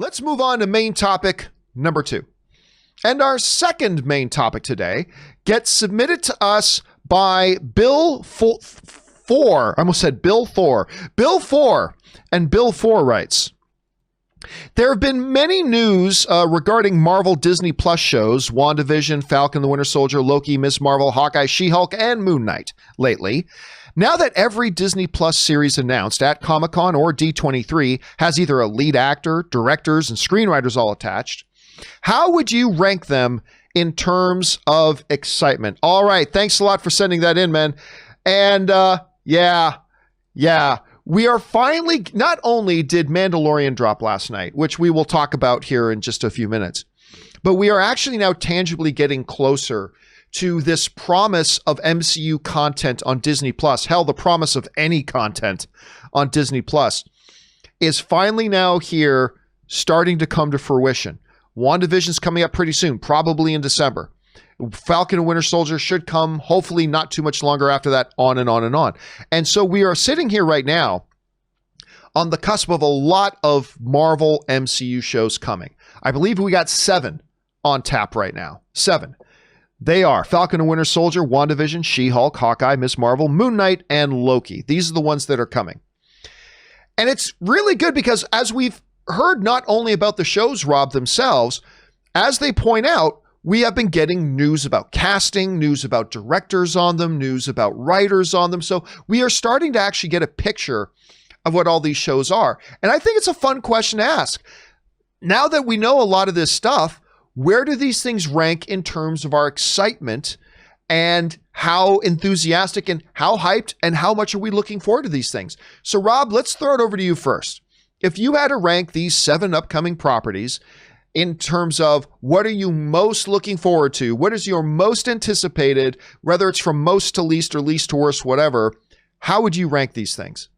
Let's move on to main topic number 2. And our second main topic today gets submitted to us by Bill Four. I almost said Bill Thor. Bill Four. And Bill Four writes, there have been many news regarding Marvel Disney Plus shows, WandaVision, Falcon the Winter Soldier, Loki, Ms. Marvel, Hawkeye, She-Hulk, and Moon Knight lately. Now that every Disney Plus series announced at Comic-Con or D23 has either a lead actor, directors, and screenwriters all attached, how would you rank them in terms of excitement? All right. Thanks a lot for sending that in, man. And yeah. We are finally, not only did Mandalorian drop last night, which we will talk about here in just a few minutes, but we are actually now tangibly getting closer to this promise of MCU content on Disney Plus. Hell, the promise of any content on Disney Plus is finally now here, starting to come to fruition. WandaVision's coming up pretty soon, probably in December. Falcon and Winter Soldier should come, hopefully not too much longer after that, on and on and on. And so we are sitting here right now on the cusp of a lot of Marvel MCU shows coming. I believe we got 7 on tap right now. 7. They are Falcon and Winter Soldier, WandaVision, She-Hulk, Hawkeye, Ms. Marvel, Moon Knight, and Loki. These are the ones that are coming. And it's really good because as we've heard not only about the shows, Rob, themselves, as they point out, we have been getting news about casting, news about directors on them, news about writers on them. So we are starting to actually get a picture of what all these shows are. And I think it's a fun question to ask. Now that we know a lot of this stuff, where do these things rank in terms of our excitement and how enthusiastic and how hyped and how much are we looking forward to these things? So Rob, let's throw it over to you first. If you had to rank these 7 upcoming properties in terms of what are you most looking forward to, what is your most anticipated, whether it's from most to least or least to worst, whatever, how would you rank these things?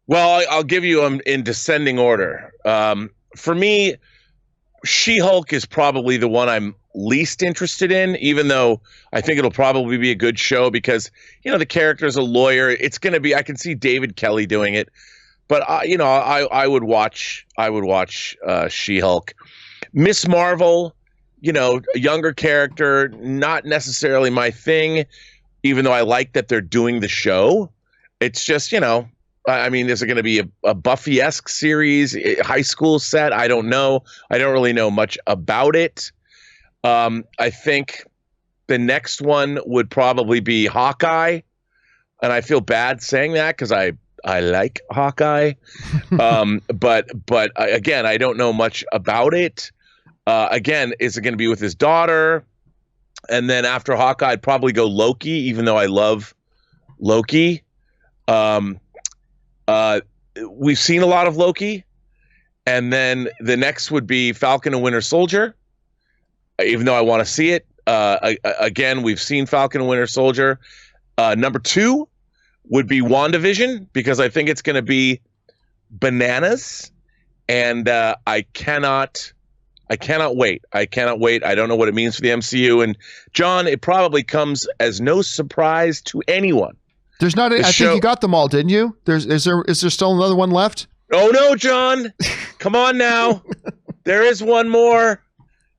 Well, I'll give you them in descending order. For me, She-Hulk is probably the one I'm least interested in, even though I think it'll probably be a good show because, the character's a lawyer. It's going to be, I can see David Kelly doing it. But I would watch She-Hulk. Ms. Marvel, a younger character, not necessarily my thing, even though I like that they're doing the show. It's just, is it going to be a Buffy-esque series, high school set? I don't know. I don't really know much about it. I think the next one would probably be Hawkeye. And I feel bad saying that because I like Hawkeye, but again, I don't know much about it. Again, is it going to be with his daughter? And then after Hawkeye, I'd probably go Loki, even though I love Loki. We've seen a lot of Loki. And then the next would be Falcon and Winter Soldier, even though I want to see it. Again, we've seen Falcon and Winter Soldier. Number 2 would be WandaVision, because I think it's going to be bananas, and I cannot wait. I cannot wait. I don't know what it means for the MCU. And John, it probably comes as no surprise to anyone. There's not. I think you got them all, didn't you? Is there still another one left? Oh no, John! Come on now. There is one more.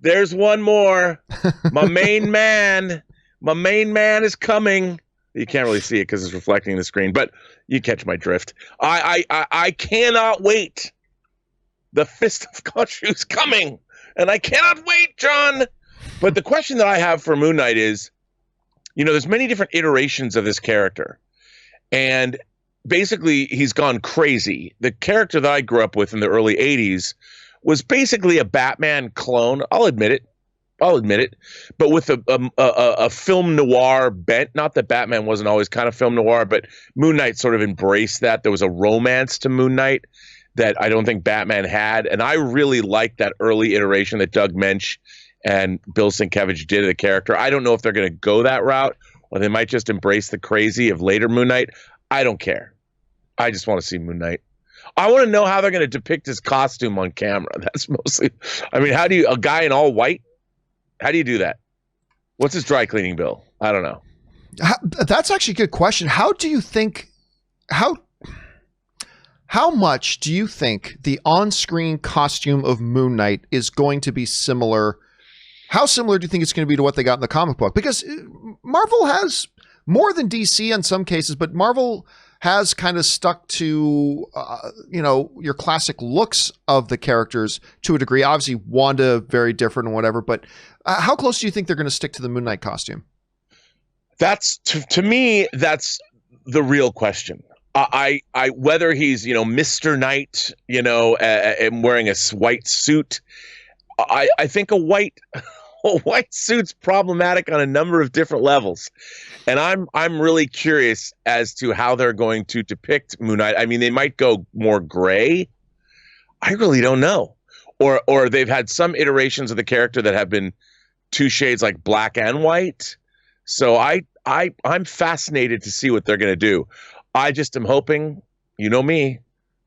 There's one more. My main man is coming. You can't really see it because it's reflecting the screen, but you catch my drift. I cannot wait. The Fist of Khonshu's coming, and I cannot wait, John. But the question that I have for Moon Knight is, there's many different iterations of this character, and basically he's gone crazy. The character that I grew up with in the early 80s was basically a Batman clone. I'll admit it, but with a film noir bent. Not that Batman wasn't always kind of film noir, but Moon Knight sort of embraced that. There was a romance to Moon Knight that I don't think Batman had, and I really liked that early iteration that Doug Mensch and Bill Sienkiewicz did of the character. I don't know if they're going to go that route, or they might just embrace the crazy of later Moon Knight. I don't care. I just want to see Moon Knight. I want to know how they're going to depict his costume on camera. That's mostly, how do you, a guy in all white? How do you do that? What's his dry cleaning bill? I don't know. That's actually a good question. How do you think, how how much do you think the on-screen costume of Moon Knight is going to be similar? How similar do you think it's going to be to what they got in the comic book? Because Marvel has more than DC in some cases, but Marvel has kind of stuck to, your classic looks of the characters to a degree. Obviously, Wanda, very different and whatever, but how close do you think they're going to stick to the Moon Knight costume? That's, to me, that's the real question. I whether he's, Mr. Knight, and wearing a white suit, I think a white suit's problematic on a number of different levels. And I'm really curious as to how they're going to depict Moon Knight. I mean, they might go more gray. I really don't know. Or they've had some iterations of the character that have been two shades like black and white. So I'm fascinated to see what they're going to do. I just am hoping, me,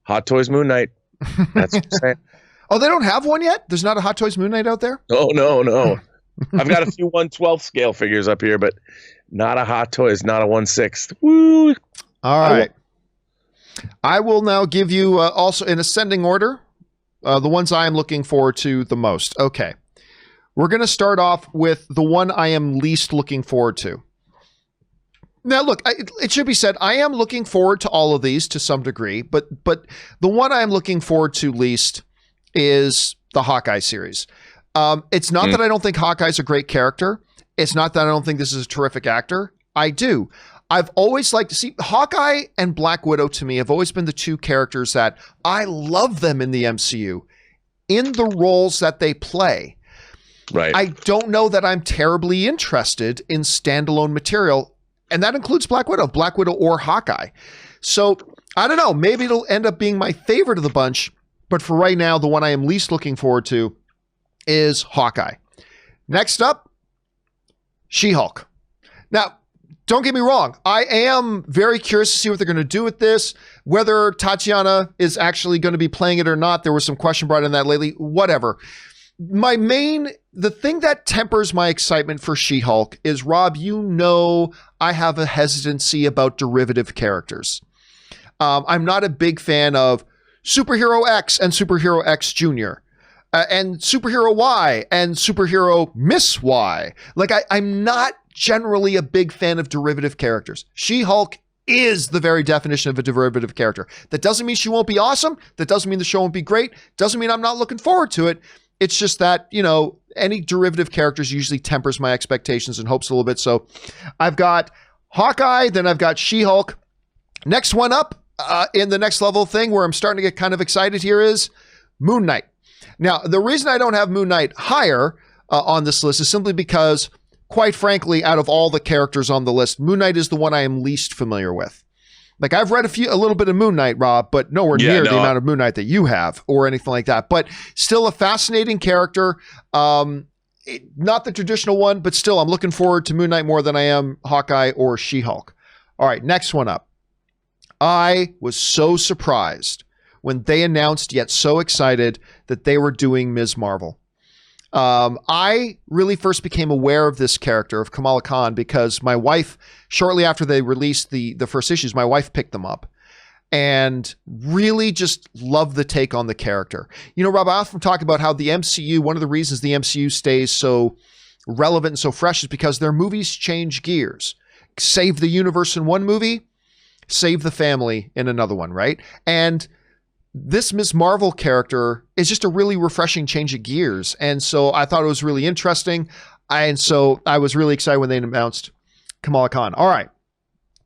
Hot Toys Moon Knight. That's what I'm saying. Oh, they don't have one yet? There's not a Hot Toys Moon Knight out there? Oh, no. I've got a few 1/12 scale figures up here, but not a Hot Toys, not a 1/6. Woo! All right. I will now give you also in ascending order the ones I am looking forward to the most. Okay. We're going to start off with the one I am least looking forward to. Now, look, it should be said, I am looking forward to all of these to some degree, but the one I am looking forward to least is the Hawkeye series. It's not that I don't think Hawkeye's a great character. It's not that I don't think this is a terrific actor. I do. I've always liked to see Hawkeye and Black Widow. To me, have always been the two characters that I love them in the MCU in the roles that they play. Right. I don't know that I'm terribly interested in standalone material, and that includes Black Widow or Hawkeye. So I don't know. Maybe it'll end up being my favorite of the bunch, but for right now, the one I am least looking forward to is Hawkeye. Next up, She-Hulk. Now, don't get me wrong. I am very curious to see what they're going to do with this, whether Tatiana is actually going to be playing it or not. There was some question brought in that lately. Whatever. The thing that tempers my excitement for She-Hulk is, Rob, I have a hesitancy about derivative characters. I'm not a big fan of Superhero X and Superhero X Jr., and Superhero Y and Superhero Miss Y. Like, I'm not generally a big fan of derivative characters. She-Hulk is the very definition of a derivative character. That doesn't mean she won't be awesome. That doesn't mean the show won't be great. Doesn't mean I'm not looking forward to it. It's just that, any derivative characters usually tempers my expectations and hopes a little bit. So I've got Hawkeye, then I've got She-Hulk. Next one up in the next level thing where I'm starting to get kind of excited here is Moon Knight. Now, the reason I don't have Moon Knight higher on this list is simply because, quite frankly, out of all the characters on the list, Moon Knight is the one I am least familiar with. Like, I've read a little bit of Moon Knight, Rob, but nowhere near the amount of Moon Knight that you have or anything like that. But still a fascinating character. Not the traditional one, but still, I'm looking forward to Moon Knight more than I am Hawkeye or She-Hulk. All right, next one up. I was so surprised when they announced, yet so excited, that they were doing Ms. Marvel. I really first became aware of this character of Kamala Khan because my wife, shortly after they released the first issues, my wife picked them up and really just loved the take on the character. Rob, I often talk about how the MCU, one of the reasons the MCU stays so relevant and so fresh is because their movies change gears. Save the universe in one movie, save the family in another one, right? And this Ms. Marvel character is just a really refreshing change of gears. And so I thought it was really interesting. And so I was really excited when they announced Kamala Khan. All right.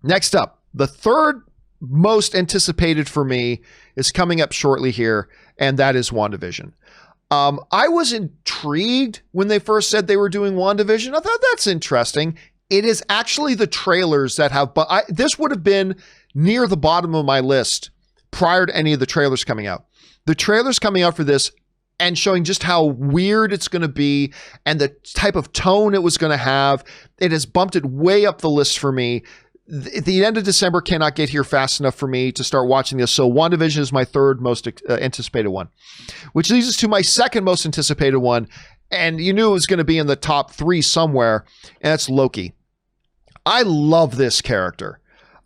Next up, the third most anticipated for me is coming up shortly here, and that is WandaVision. I was intrigued when they first said they were doing WandaVision. I thought that's interesting. It is actually the trailers that have, but this would have been near the bottom of my list prior to any of the trailers coming out. The trailers coming out for this and showing just how weird it's going to be and the type of tone it was going to have, it has bumped it way up the list for me. The end of December cannot get here fast enough for me to start watching this. So WandaVision is my third most anticipated one, which leads us to my second most anticipated one. And you knew it was going to be in the top 3 somewhere, and that's Loki. I love this character.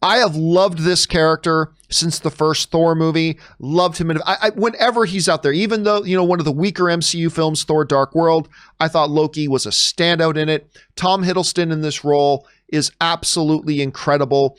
I have loved this character since the first Thor movie. Loved him. Whenever he's out there, even though, one of the weaker MCU films, Thor Dark World, I thought Loki was a standout in it. Tom Hiddleston in this role is absolutely incredible.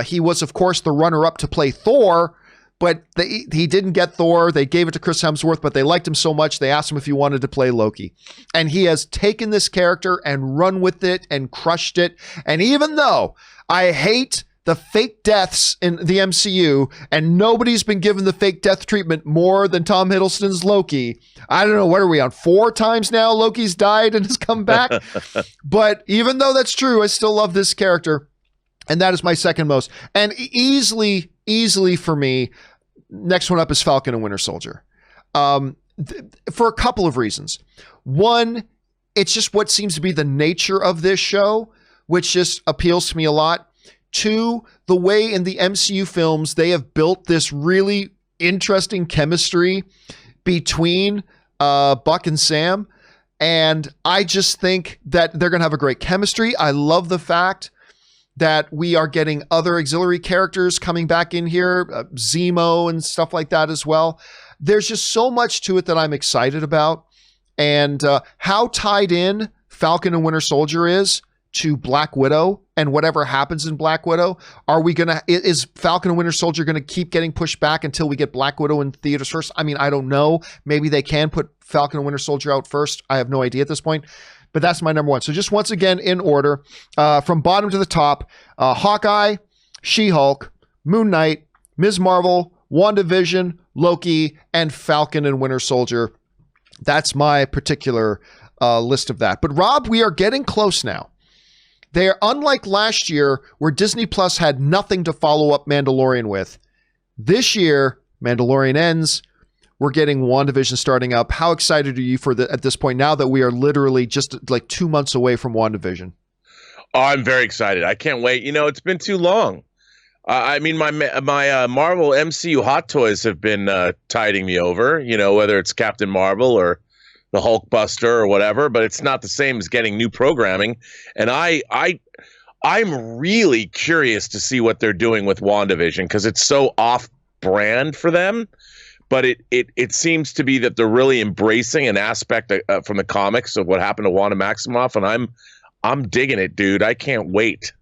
He was, of course, the runner-up to play Thor, but he didn't get Thor. They gave it to Chris Hemsworth, but they liked him so much, they asked him if he wanted to play Loki. And he has taken this character and run with it and crushed it. And even though I hate the fake deaths in the MCU, and nobody's been given the fake death treatment more than Tom Hiddleston's Loki. I don't know, what are we on? 4 times now Loki's died and has come back? But even though that's true, I still love this character. And that is my second most. And easily for me, next one up is Falcon and Winter Soldier. For a couple of reasons. One, it's just what seems to be the nature of this show, which just appeals to me a lot. 2, the way in the MCU films they have built this really interesting chemistry between Buck and Sam. And I just think that they're going to have a great chemistry. I love the fact that we are getting other auxiliary characters coming back in here, Zemo and stuff like that as well. There's just so much to it that I'm excited about. And how tied in Falcon and Winter Soldier is to Black Widow and whatever happens in Black Widow. Is Falcon and Winter Soldier going to keep getting pushed back until we get Black Widow in theaters first? I mean, I don't know. Maybe they can put Falcon and Winter Soldier out first. I have no idea at this point. But that's my number one. So just once again, in order, from bottom to the top, Hawkeye, She-Hulk, Moon Knight, Ms. Marvel, WandaVision, Loki, and Falcon and Winter Soldier. That's my particular list of that. But Rob, we are getting close now. They are unlike last year where Disney Plus had nothing to follow up Mandalorian with. This year, Mandalorian ends. We're getting WandaVision starting up. How excited are you at this point now that we are literally just like 2 months away from WandaVision? Oh, I'm very excited. I can't wait. It's been too long. I mean, my Marvel MCU hot toys have been tiding me over, whether it's Captain Marvel or the Hulkbuster or whatever, but it's not the same as getting new programming. And I'm really curious to see what they're doing with WandaVision because it's so off-brand for them. But it seems to be that they're really embracing an aspect from the comics of what happened to Wanda Maximoff, and I'm digging it, dude. I can't wait.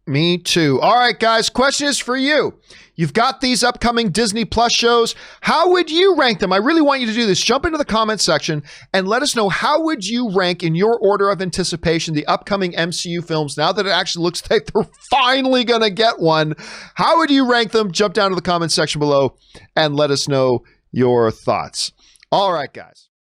Me too. All right, guys, question is for you. You've got these upcoming Disney Plus shows. How would you rank them? I really want you to do this. Jump into the comments section and let us know, how would you rank in your order of anticipation the upcoming MCU films now that it actually looks like they're finally going to get one? How would you rank them? Jump down to the comments section below and let us know your thoughts. All right, guys.